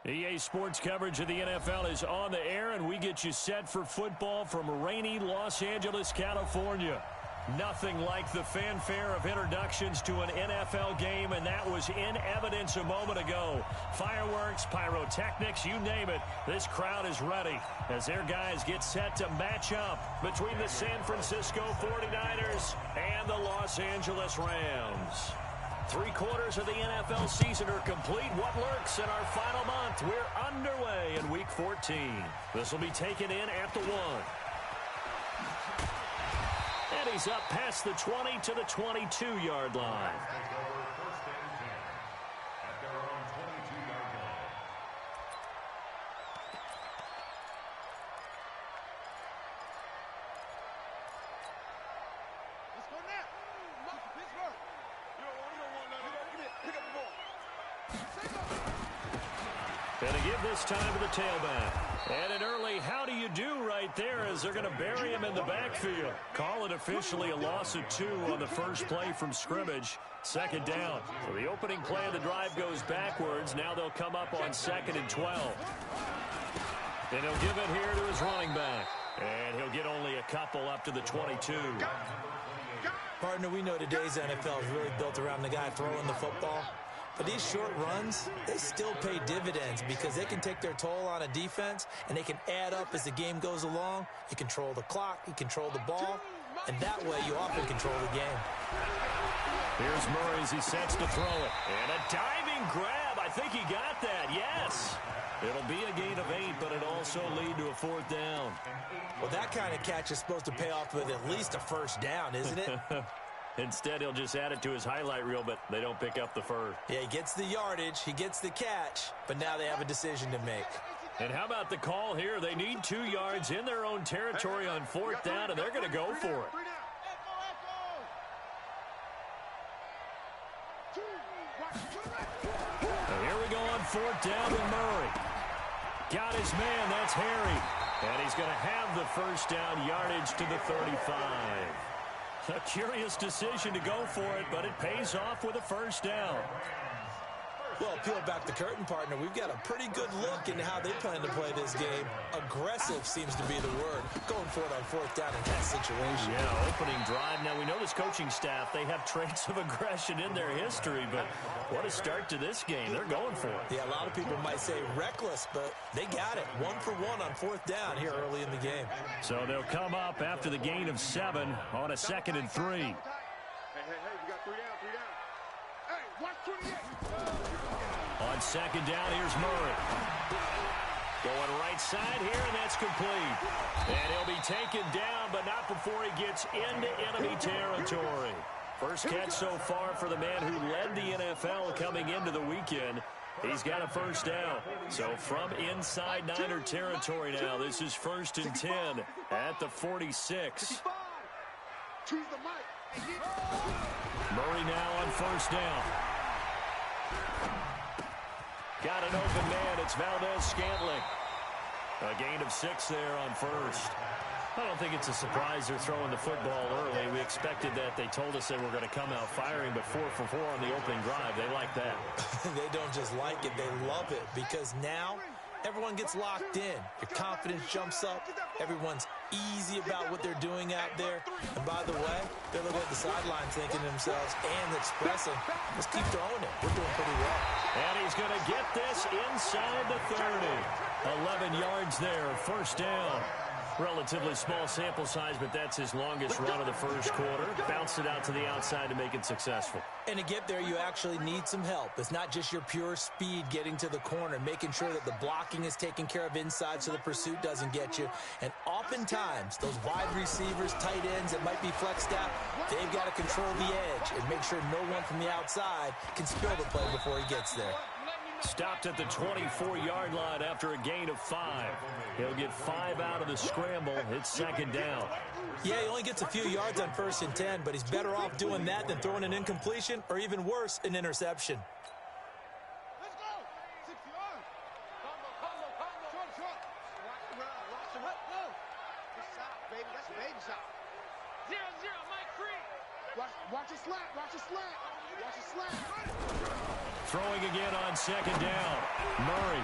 EA Sports coverage of the NFL is on the air, and we get you set for football from rainy Los Angeles, California. Nothing like the fanfare of introductions to an NFL game, and that was in evidence a moment ago. Fireworks, pyrotechnics, you name it, this crowd is ready as their guys get set to match up between the San Francisco 49ers and the Los Angeles Rams. 3/4 of the NFL season are complete. What lurks in our final month? We're underway in Week 14. This will be taken in at the 1. And he's up past the 20 to the 22-yard line. And to give this time to the tailback. And an early how do you do right there as they're going to bury him in the backfield. Call it officially a loss of 2 on the first play from scrimmage. Second down. So the opening play of the drive goes backwards. Now they'll come up on 2nd and 12. And he'll give it here to his running back. And he'll get only a couple up to the 22. Partner, we know today's NFL is really built around the guy throwing the football. But these short runs, they still pay dividends because they can take their toll on a defense, and they can add up as the game goes along. You control the clock, you control the ball, and that way you often control the game. Here's Murray as he sets to throw it. And a diving grab. I think he got that, yes. It'll be a gain of 8, but it'll also lead to a 4th down. Well, that kind of catch is supposed to pay off with at least a first down, isn't it? Instead, he'll just add it to his highlight reel, but they don't pick up the first. Yeah, he gets the yardage, he gets the catch, but now they have a decision to make. And how about the call here? They need 2 yards in their own territory on 4th down, and they're going to go for it. And here we go on 4th down with Murray. Got his man, that's Harry. And he's going to have the first down yardage to the 35. A curious decision to go for it, but it pays off with a first down. Well, peel back the curtain, partner. We've got a pretty good look into how they plan to play this game. Aggressive seems to be the word. Going for it on 4th down in that situation. Yeah, opening drive. Now, we know this coaching staff, they have traits of aggression in their history, but what a start to this game. They're going for it. Yeah, a lot of people might say reckless, but they got it. 1 for 1 on 4th down here early in the game. So they'll come up after the gain of 7 on a 2nd and 3. Hey, we got 3 down, 3 down. Hey, watch 28. On 2nd down, here's Murray. Going right side here, and that's complete. And he'll be taken down, but not before he gets into enemy territory. First catch so far for the man who led the NFL coming into the weekend. He's got a first down. So from inside Niner territory now, this is 1st and 10 at the 46. Murray now on 1st down. Got an open man. It's Valdez-Scantling. A gain of 6 there on 1st. I don't think it's a surprise they're throwing the football early. We expected that. They told us they were going to come out firing, but 4 for 4 on the opening drive. They like that. They don't just like it. They love it because now everyone gets locked in. Your confidence jumps up. Everyone's easy about what they're doing out there. And by the way, they're looking at the sidelines thinking to themselves and expressing, let's keep throwing it. We're doing pretty well. And he's going to get this inside the 30. 11 yards there, first down. Relatively small sample size, but that's his longest run of the first quarter. Bounced it out to the outside to make it successful. And to get there, you actually need some help. It's not just your pure speed getting to the corner, making sure that the blocking is taken care of inside so the pursuit doesn't get you. And oftentimes, those wide receivers, tight ends that might be flexed out, they've got to control the edge and make sure no one from the outside can spill the play before he gets there. Stopped at the 24-yard line after a gain of 5. He'll get 5 out of the scramble. It's 2nd down. Yeah, he only gets a few yards on 1st and 10, but he's better off doing that than throwing an incompletion or even worse, an interception. Let's go. 6 yards. Short. Good shot, baby. That's a baby shot. 0-0, Mike free. Watch a slant. Watch a slant. Watch a slant. Throwing again on second down. Murray.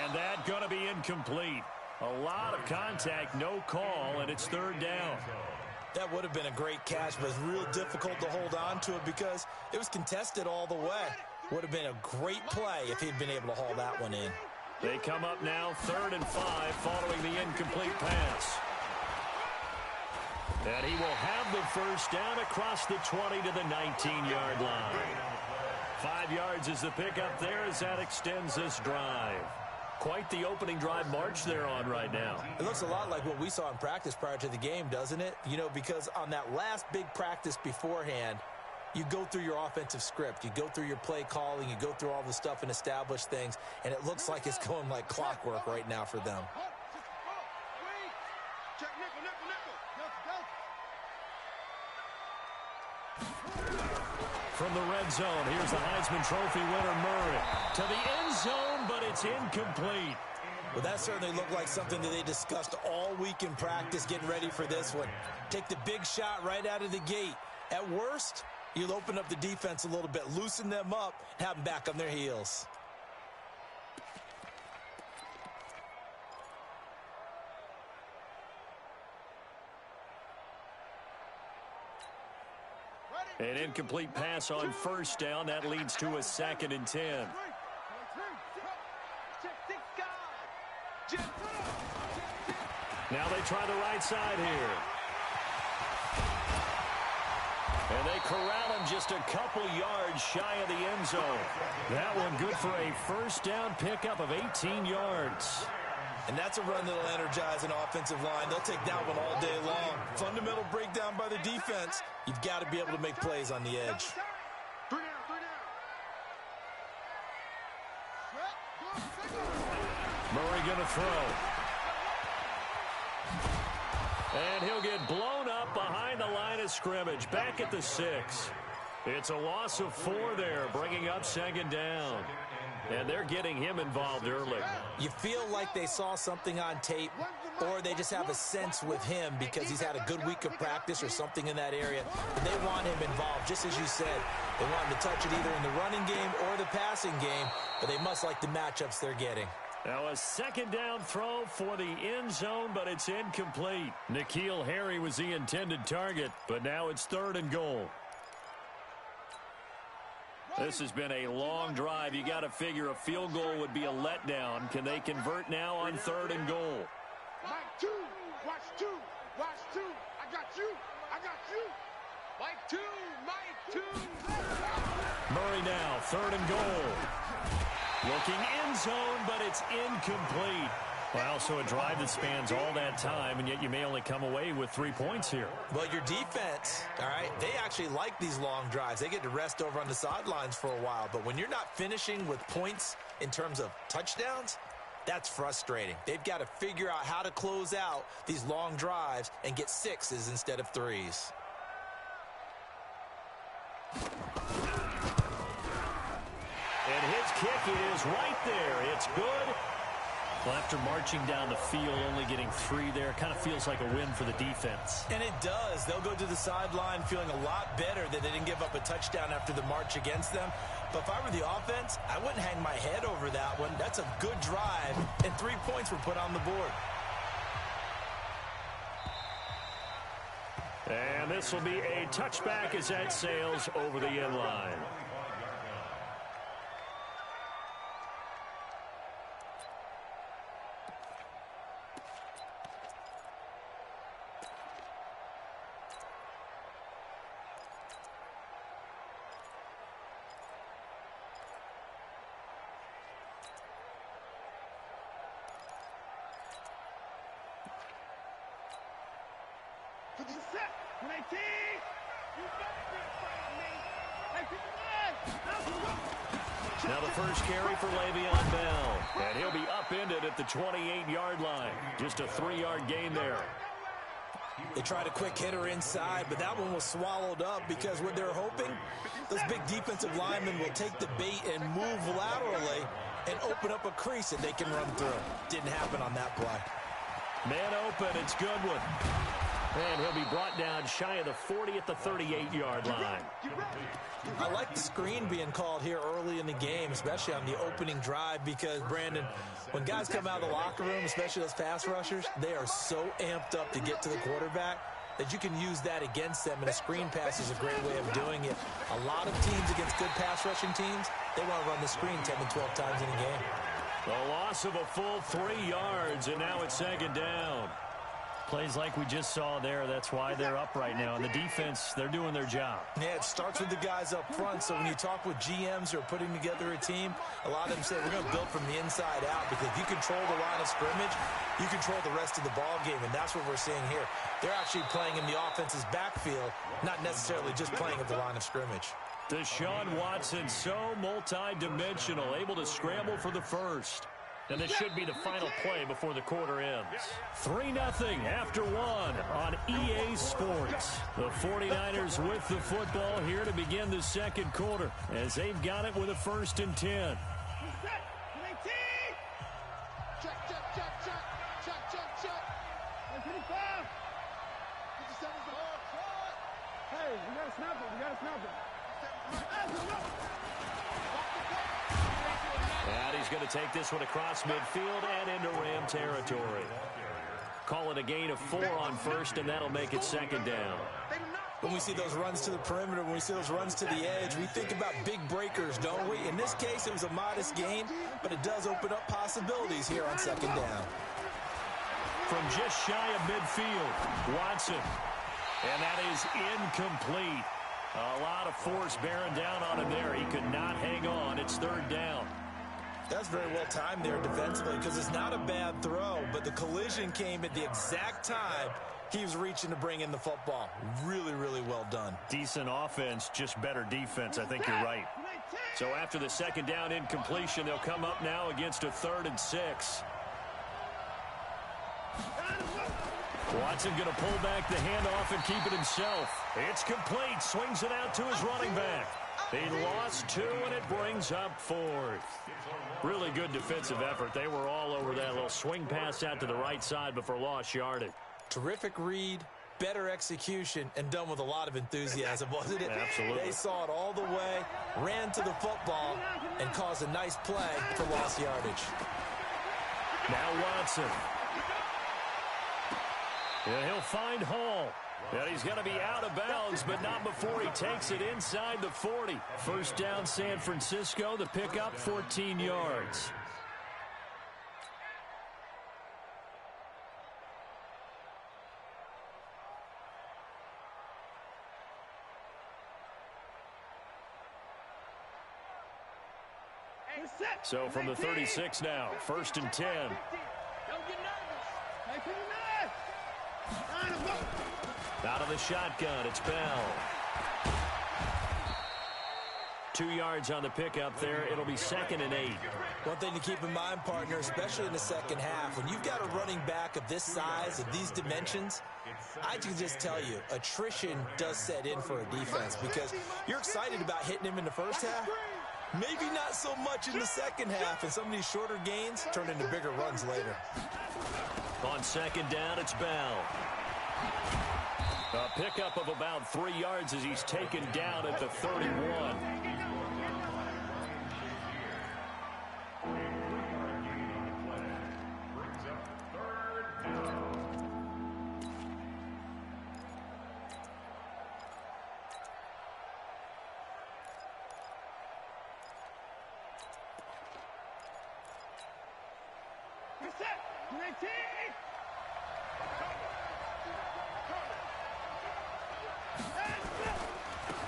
And that going to be incomplete. A lot of contact, no call, and it's third down. That would have been a great catch, but it's real difficult to hold on to it because it was contested all the way. Would have been a great play if he'd been able to haul that one in. They come up now 3rd and 5 following the incomplete pass. And he will have the first down across the 20 to the 19-yard line. 5 yards is the pickup there as that extends this drive. Quite the opening drive march they're on right now. It looks a lot like what we saw in practice prior to the game, doesn't it? You know, because on that last big practice beforehand, you go through your offensive script. You go through your play calling. You go through all the stuff and establish things. And it looks like it's going like clockwork right now for them. Check nickel, nickel, nickel. From the red zone, here's the Heisman Trophy winner, Murray. To the end zone, but it's incomplete. Well, that certainly looked like something that they discussed all week in practice getting ready for this one. Take the big shot right out of the gate. At worst, you'll open up the defense a little bit, loosen them up, and have them back on their heels. An incomplete pass on first down. That leads to a 2nd and 10. Now they try the right side here. And they corral him just a couple yards shy of the end zone. That one good for a first down pickup of 18 yards. And that's a run that'll energize an offensive line. They'll take that one all day long. Fundamental breakdown by the defense. You've got to be able to make plays on the edge. 3 down, 3 down. Murray going to throw. And he'll get blown up behind the line of scrimmage. Back at the 6. It's a loss of 4 there, bringing up 2nd down. And they're getting him involved early. You feel like they saw something on tape, or they just have a sense with him because he's had a good week of practice or something in that area. And they want him involved, just as you said. They want him to touch it either in the running game or the passing game, but they must like the matchups they're getting. Now a 2nd down throw for the end zone, but it's incomplete. N'Keal Harry was the intended target, but now it's 3rd and goal. This has been a long drive. You got to figure a field goal would be a letdown. Can they convert now on 3rd and goal? Mike 2, watch 2, watch 2. I got you, I got you. Mike 2, Mike 2. Murray now, 3rd and goal. Looking end zone, but it's incomplete. Well, so a drive that spans all that time, and yet you may only come away with 3 points here. Well, your defense, all right, they actually like these long drives. They get to rest over on the sidelines for a while. But when you're not finishing with points in terms of touchdowns, that's frustrating. They've got to figure out how to close out these long drives and get 6s instead of 3s. And his kick is right there. It's good. Well, after marching down the field, only getting 3 there, kind of feels like a win for the defense. And it does. They'll go to the sideline feeling a lot better that they didn't give up a touchdown after the march against them. But if I were the offense, I wouldn't hang my head over that one. That's a good drive, and 3 points were put on the board. And this will be a touchback as that sails over the end line. Now the first carry for Le'Veon Bell. And he'll be upended at the 28-yard line. Just a 3-yard gain there. They tried a quick hitter inside, but that one was swallowed up because what they're hoping, those big defensive linemen will take the bait and move laterally and open up a crease that they can run through. Didn't happen on that play. Man open, it's Goodwin. And he'll be brought down shy of the 40 at the 38-yard line. I like the screen being called here early in the game, especially on the opening drive, because, Brandon, when guys come out of the locker room, especially those pass rushers, they are so amped up to get to the quarterback that you can use that against them, and a screen pass is a great way of doing it. A lot of teams against good pass rushing teams, they want to run the screen 10 to 12 times in a game. The loss of a full 3 yards, and now it's second down. Plays like we just saw there, that's why they're up right now. And the defense, they're doing their job. Yeah, it starts with the guys up front. So when you talk with GMs who are putting together a team, a lot of them say we're going to build from the inside out, because if you control the line of scrimmage, you control the rest of the ball game, and that's what we're seeing here. They're actually playing in the offense's backfield, not necessarily just playing at the line of scrimmage. Deshaun Watson, so multi-dimensional, able to scramble for the first. And this should be the final play before the quarter ends. 3-0 after 1 on EA Sports. The 49ers with the football here to begin the second quarter, as they've got it with a 1st and 10. Hey, we gotta snap it. We gotta snap it. And he's going to take this one across midfield and into Ram territory. Call it a gain of 4 on first, and that'll make it second down. When we see those runs to the perimeter, when we see those runs to the edge, we think about big breakers, don't we? In this case, it was a modest gain, but it does open up possibilities here on second down. From just shy of midfield, Watson. And that is incomplete. A lot of force bearing down on him there. He could not hang on. It's 3rd down. That's very well timed there defensively, because it's not a bad throw, but the collision came at the exact time he was reaching to bring in the football. Really, really well done. Decent offense, just better defense. I think you're right. So after the second down incompletion, they'll come up now against a 3rd and 6. Watson going to pull back the handoff and keep it himself. It's complete. Swings it out to his running back. He lost 2, and it brings up 4th. Really good defensive effort. They were all over that little swing pass out to the right side before lost yardage. Terrific read, better execution, and done with a lot of enthusiasm, wasn't it? Absolutely. They saw it all the way, ran to the football, and caused a nice play for lost yardage. Now Watson. Yeah, he'll find Hall. And he's going to be out of bounds, but not before he takes it inside the 40. 1st down, San Francisco. The pickup, 14 yards. So from the 36 now, 1st and 10. Out of the shotgun, it's Bell. 2 yards on the pickup there. It'll be 2nd and 8. One thing to keep in mind, partner, especially in the second half, when you've got a running back of this size, of these dimensions, I can just tell you, attrition does set in for a defense, because you're excited about hitting him in the first half. Maybe not so much in the second half, and some of these shorter gains turn into bigger runs later. On 2nd down, it's Bell. A pickup of about 3 yards as he's taken down at the 31.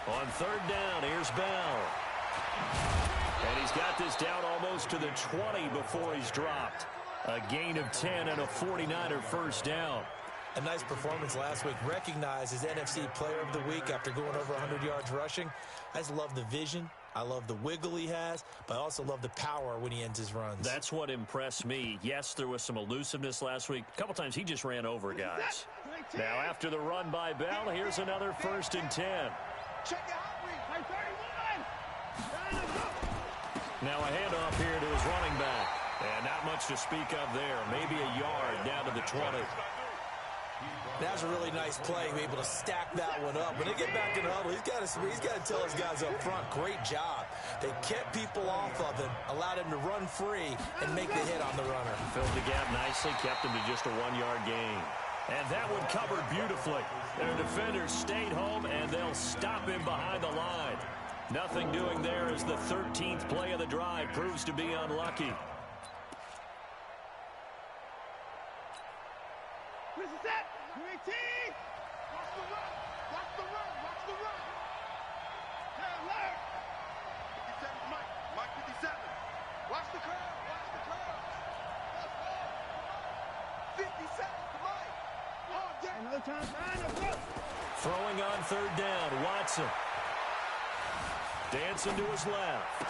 On 3rd down, here's Bell. And he's got this down almost to the 20 before he's dropped. A gain of 10 and a 49er 1st down. A nice performance last week. Recognized as NFC Player of the Week after going over 100 yards rushing. I just love the vision. I love the wiggle he has, but I also love the power when he ends his runs. That's what impressed me. Yes, there was some elusiveness last week. A couple times he just ran over guys. Now after the run by Bell, here's another 1st and 10. Now a handoff here to his running back. And not much to speak of there. Maybe a yard down to the 20. That's a really nice play, able to stack that one up. When they get back in the huddle, he's got to tell his guys up front, great job. They kept people off of him, allowed him to run free, and make the hit on the runner. Filled the gap nicely, kept him to just a 1-yard gain. And that one covered beautifully. Their defenders stayed home, and they'll stop him behind the line. Nothing doing there as the 13th play of the drive proves to be unlucky. What is that? UAT! Watch the run! Watch the run! Watch the run! Yeah, alert! 57 Mike. Mike 57. Watch the curve! Watch the curve! 57 to Mike. Oh, yeah. Another time. Throwing on third down, Watson. Dancing to his left.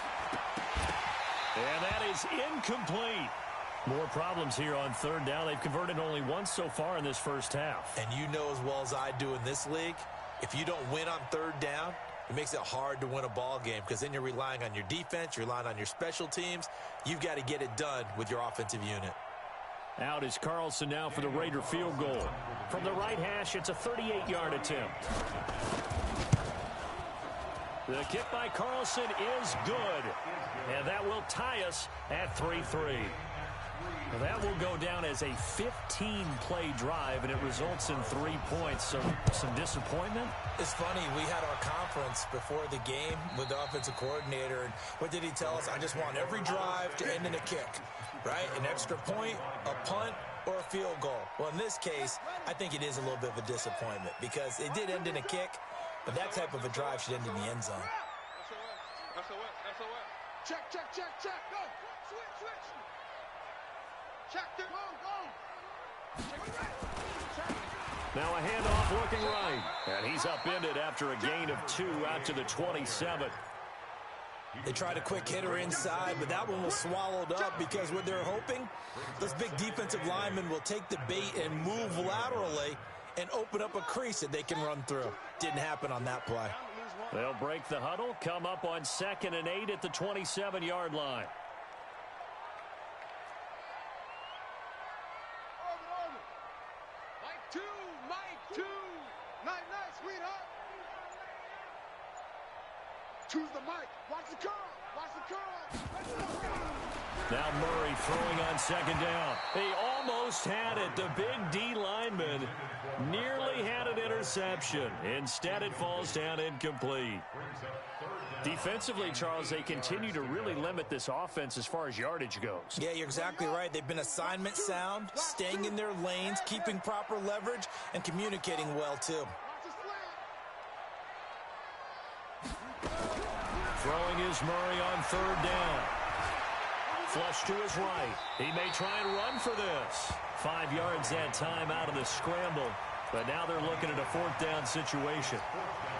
And that is incomplete. More problems here on third down. They've converted only once so far in this first half. And you know as well as I do in this league, if you don't win on third down, it makes it hard to win a ball game because then you're relying on your defense, you're relying on your special teams. You've got to get it done with your offensive unit. Out is Carlson now for the Raider field goal. From the right hash, it's a 38-yard attempt. The kick by Carlson is good. And that will tie us at 3-3. That will go down as a 15-play drive, and it results in 3 points. So some disappointment. It's funny, we had our conference before the game with the offensive coordinator, and what did he tell us? I just want every drive to end in a kick, right? An extra point, a punt, or a field goal. Well, in this case, I think it is a little bit of a disappointment because it did end in a kick, but that type of a drive should end in the end zone. Check, check, check, check. Go. Switch, switch. Check, go, go. Check right. Check. Now a handoff looking right. And he's upended after a gain of 2 out to the 27. They tried a quick hitter inside, but that one was swallowed up because what they're hoping, those big defensive linemen will take the bait and move laterally and open up a crease that they can run through. Didn't happen on that play. They'll break the huddle, come up on 2nd and 8 at the 27-yard line. Mike 2. Nice, sweetheart. Choose the mic. Watch the curl. Watch the curl. Now Murray throwing on 2nd down. He almost had it. The big D lineman nearly had an interception. Instead, it falls down incomplete. Defensively, Charles, they continue to really limit this offense as far as yardage goes. Yeah, you're exactly right. They've been assignment sound, staying in their lanes, keeping proper leverage, and communicating well, too. Throwing is Murray on 3rd down. Flush to his right. He may try and run for this. 5 yards that time out of the scramble. But now they're looking at a 4th down situation.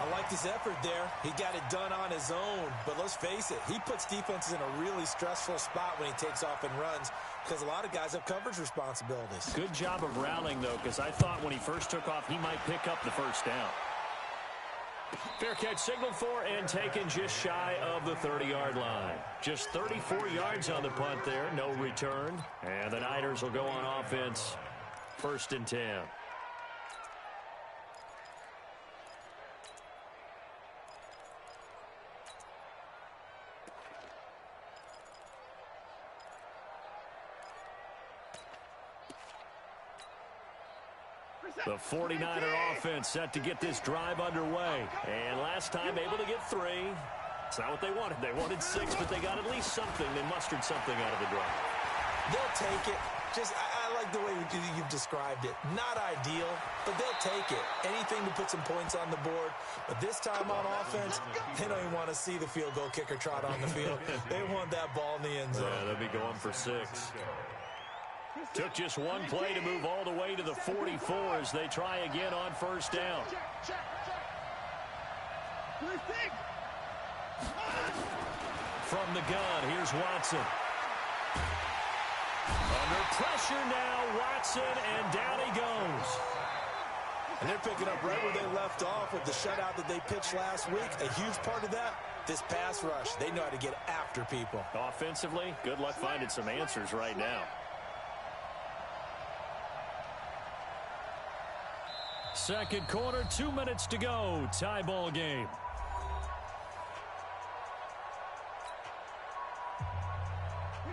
I like his effort there. He got it done on his own. But let's face it, he puts defenses in a really stressful spot when he takes off and runs because a lot of guys have coverage responsibilities. Good job of rallying, though, because I thought when he first took off, he might pick up the 1st down. Fair catch signaled for and taken just shy of the 30-yard line. Just 34 yards on the punt there, no return. And the Niners will go on offense, 1st and 10. The 49er offense set to get this drive underway. And last time able to get 3. It's not what they wanted. They wanted 6, but they got at least something. They mustered something out of the drive. They'll take it. I like the way you've described it. Not ideal, but they'll take it. Anything to put some points on the board. But this time on offense, they don't even want to see the field goal kicker trot on the field. They want that ball in the end zone. Yeah, they'll be going for 6. Took just one play to move all the way to the 44 as they try again on 1st down. From the gun, here's Watson. Under pressure now, Watson, and down he goes. And they're picking up right where they left off with the shutout that they pitched last week. A huge part of that, this pass rush. They know how to get after people. Offensively, good luck finding some answers right now. Second quarter, 2 minutes to go. Tie ball game.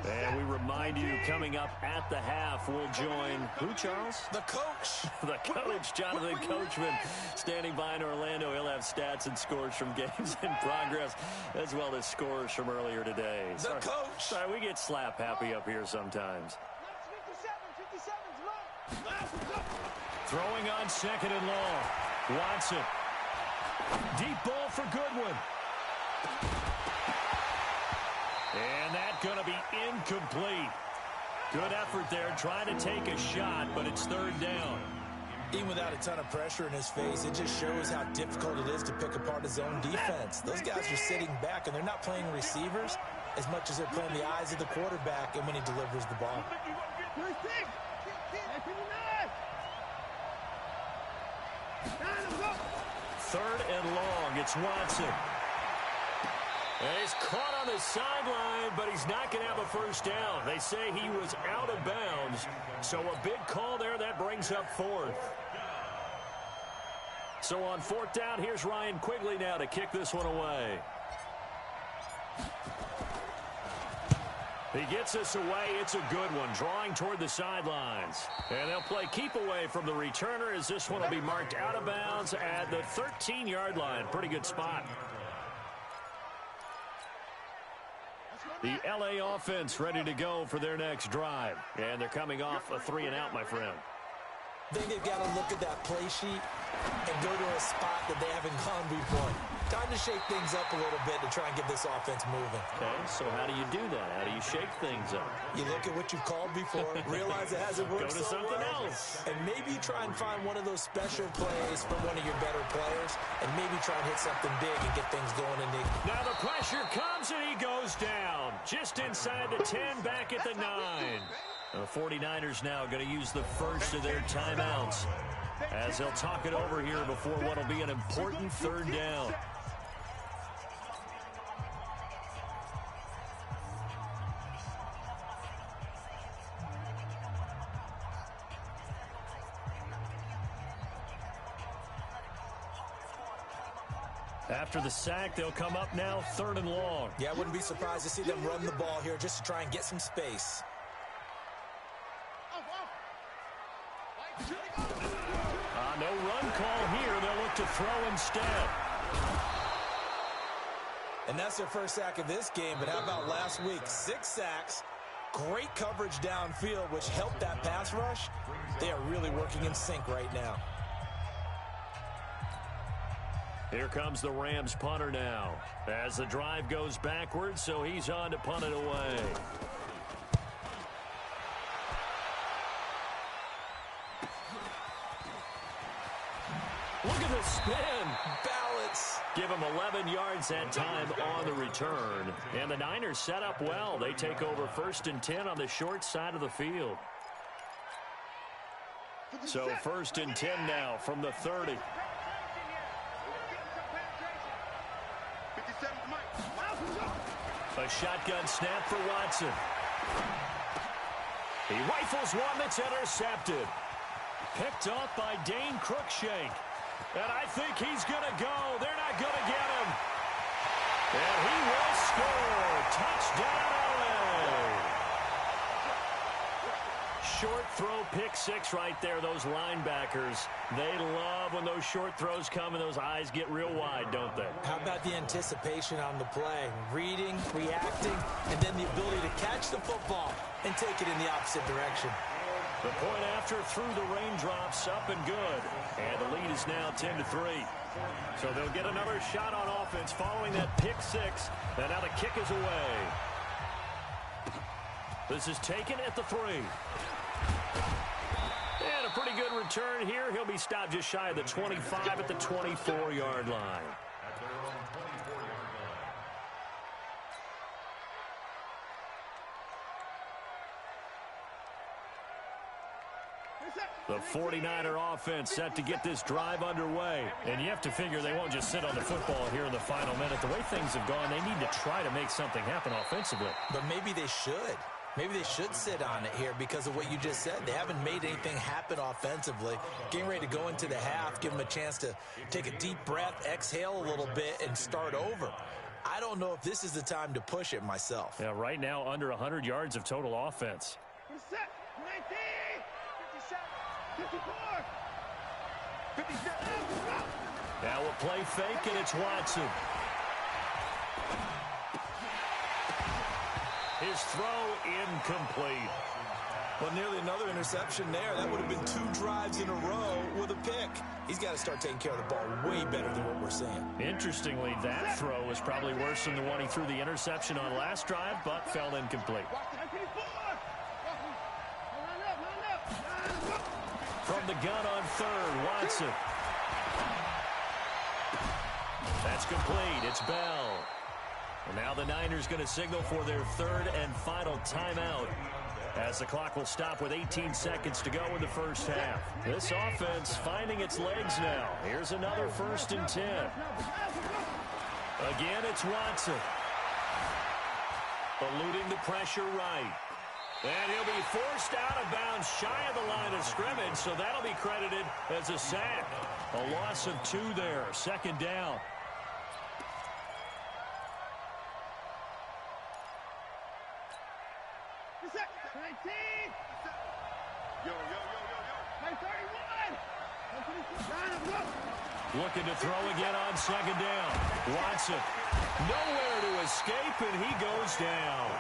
And we remind you, coming up at the half, we'll join who, Charles? The coach. The coach, Jonathan Coachman, standing by in Orlando. He'll have stats and scores from games in progress, as well as scores from earlier today. The coach. Sorry, we get slap happy up here sometimes. Throwing on second and long. Watson. Deep ball for Goodwin. And that's going to be incomplete. Good effort there, trying to take a shot, but it's third down. Even without a ton of pressure in his face, it just shows how difficult it is to pick apart his own defense. Those guys are sitting back, and they're not playing receivers as much as they're playing the eyes of the quarterback and when he delivers the ball. Third and long. It's Watson. And he's caught on the sideline, but he's not going to have a first down. They say he was out of bounds. So a big call there. That brings up fourth. So on fourth down, here's Ryan Quigley now to kick this one away. He gets us away. It's a good one, drawing toward the sidelines. And they'll play keep away from the returner as this one will be marked out of bounds at the 13-yard line. Pretty good spot. The L.A. offense ready to go for their next drive. And they're coming off a 3-and-out, my friend. I think they've got to look at that play sheet and go to a spot that they haven't gone before. Time to shake things up a little bit to try and get this offense moving. Okay, so how do you do that? How do you shake things up? You look at what you've called before, realize it hasn't worked Go to so something well, else. and maybe try and find one of those special plays from one of your better players, and maybe try and hit something big and get things going in the... Now the pressure comes and he goes down. Just inside the 10, back at the 9. The 49ers now going to use the first of their timeouts as they'll talk it over here before what will be an important third down. After the sack, they'll come up now third and long. Yeah, I wouldn't be surprised to see them run the ball here just to try and get some space. No run call here. They'll look to throw instead. And that's their first sack of this game, but how about last week? 6 sacks, great coverage downfield, which helped that pass rush. They are really working in sync right now. Here comes the Rams punter now as the drive goes backwards, so he's on to punt it away. Look at the spin. Balance. Give him 11 yards that time on the return. And the Niners set up well. They take over first and 10 on the short side of the field. So first and 10 now from the 30. A shotgun snap for Watson. He rifles one that's intercepted. Picked off by Dane Cruikshank. And I think he's going to go. They're not going to get him. And he will score. Touchdown, LA. Short throw, pick six right there. Those linebackers, they love when those short throws come and those eyes get real wide, don't they? How about the anticipation on the play? Reading, reacting, and then the ability to catch the football and take it in the opposite direction. The point after through the raindrops, up and good. And the lead is now 10-3. So they'll get another shot on offense following that pick six. And now the kick is away. This is taken at the 3. And a pretty good return here. He'll be stopped just shy of the 25 at the 24-yard line. The 49er offense set to get this drive underway. And you have to figure they won't just sit on the football here in the final minute. The way things have gone, they need to try to make something happen offensively. But maybe they should. Maybe they should sit on it here because of what you just said. They haven't made anything happen offensively. Getting ready to go into the half, give them a chance to take a deep breath, exhale a little bit, and start over. I don't know if this is the time to push it myself. Yeah, right now under 100 yards of total offense. Set. 19. 57. 54. 57. Now a play fake, and it's Watson. His throw incomplete. Well, nearly another interception there. That would have been 2 drives in a row with a pick. He's got to start taking care of the ball way better than what we're seeing. Interestingly, that throw was probably worse than the one he threw the interception on last drive, but fell incomplete. From the gun on third, Watson. That's complete. It's Bell. And now the Niners going to signal for their third and final timeout, as the clock will stop with 18 seconds to go in the first half. This offense finding its legs now. Here's another 1st and 10. Again, it's Watson. Eluding the pressure right. And he'll be forced out of bounds shy of the line of scrimmage, so that'll be credited as a sack. A loss of 2 there. 2nd down. Looking to throw again on 2nd down. Watson, nowhere to escape, and he goes down.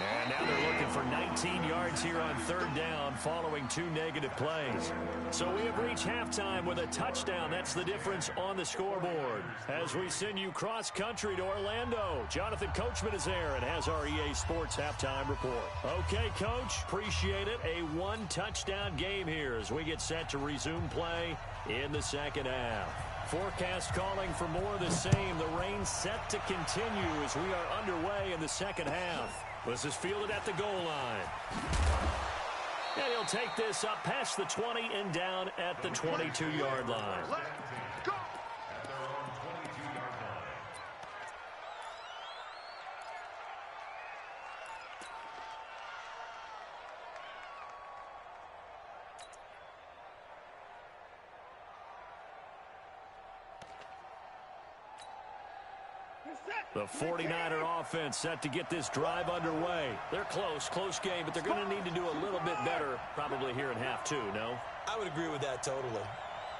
And now they're looking for 19 yards here on 3rd down following 2 negative plays. So we have reached halftime with a touchdown. That's the difference on the scoreboard. As we send you cross-country to Orlando, Jonathan Coachman is there and has our EA Sports halftime report. Okay, Coach, appreciate it. A 1-touchdown game here as we get set to resume play in the 2nd half. Forecast calling for more of the same. The rain set to continue as we are underway in the 2nd half. This is fielded at the goal line. And he'll take this up past the 20 and down at the 22-yard line. The 49er offense set to get this drive underway. They're close game, but they're going to need to do a little bit better probably here in half 2, no? I would agree with that totally.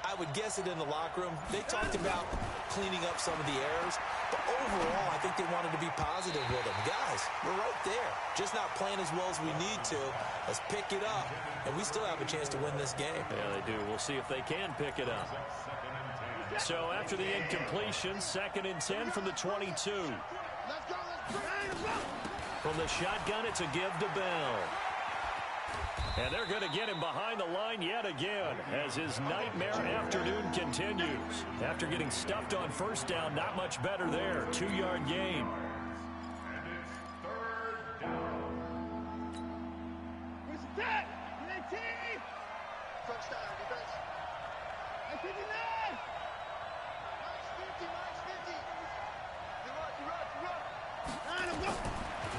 I would guess it in the locker room. They talked about cleaning up some of the errors, but overall, I think they wanted to be positive with them. Guys, we're right there. Just not playing as well as we need to. Let's pick it up, and we still have a chance to win this game. Yeah, they do. We'll see if they can pick it up. So after the incompletion, 2nd and 10 from the 22. From the shotgun, it's a give to Bell. And they're going to get him behind the line yet again as his nightmare afternoon continues. After getting stuffed on 1st down, not much better there. 2-yard gain.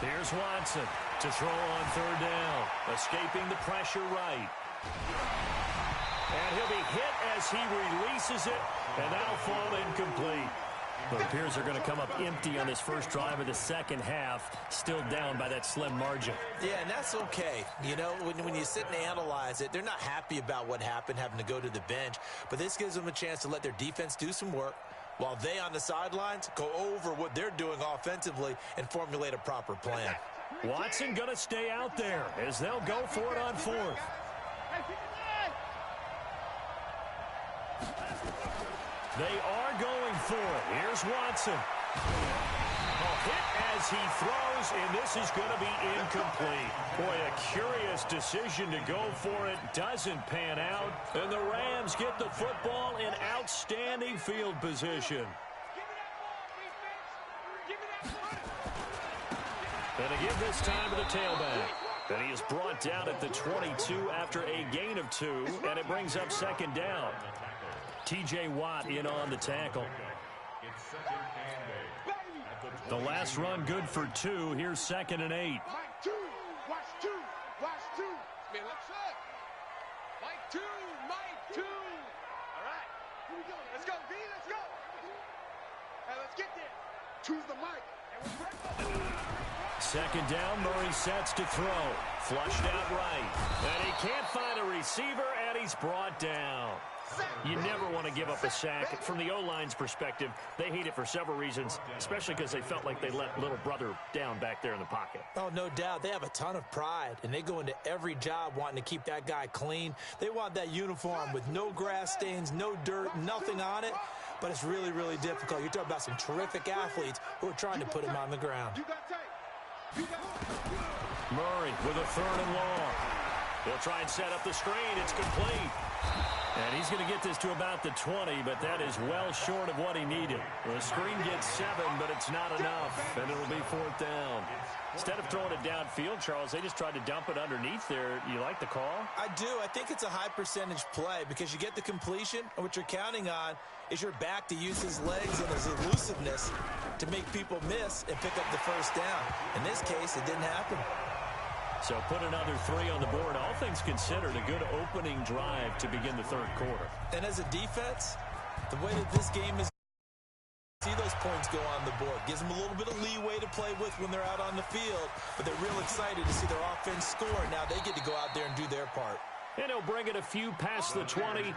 Here's Watson to throw on 3rd down, escaping the pressure right. And he'll be hit as he releases it, and that'll fall incomplete. But it appears they're going to come up empty on this first drive of the 2nd half, still down by that slim margin. Yeah, and that's okay. You know, when you sit and analyze it, they're not happy about what happened, having to go to the bench. But this gives them a chance to let their defense do some work, while they on the sidelines go over what they're doing offensively and formulate a proper plan. Watson going to stay out there as they'll go for it on 4th. They are going for it. Here's Watson. A hit as he throws, and this is going to be incomplete. Boy, a curious decision to go for it. Doesn't pan out. And the Rams get the football in outstanding field position. And to give this time to the tailback. And he is brought down at the 22 after a gain of 2, and it brings up 2nd down. T.J. Watt in on the tackle. The last run good for 2. Here's 2nd and 8. Let's get there. Choose the mic. Second down, Murray sets to throw. Flushed out right. And he can't find a receiver, and he's brought down. You never want to give up a sack. From the O-line's perspective, they hate it for several reasons, especially because they felt like they let little brother down back there in the pocket. Oh, no doubt. They have a ton of pride, and they go into every job wanting to keep that guy clean. They want that uniform with no grass stains, no dirt, nothing on it. But it's really, really difficult. You're talking about some terrific athletes who are trying to put him on the ground. Murray with a 3rd and long. He'll try and set up the screen. It's complete. And he's going to get this to about the 20, but that is well short of what he needed. The screen gets 7, but it's not enough, and it'll be 4th down. Instead of throwing it downfield, Charles, they just tried to dump it underneath there. You like the call? I do. I think it's a high-percentage play because you get the completion, and what you're counting on is your back to use his legs and his elusiveness to make people miss and pick up the 1st down. In this case, it didn't happen. So put another 3 on the board. All things considered, a good opening drive to begin the 3rd quarter. And as a defense, the way that this game is, see those points go on the board. Gives them a little bit of leeway to play with when they're out on the field, but they're real excited to see their offense score. Now they get to go out there and do their part. And he'll bring it a few past the 20.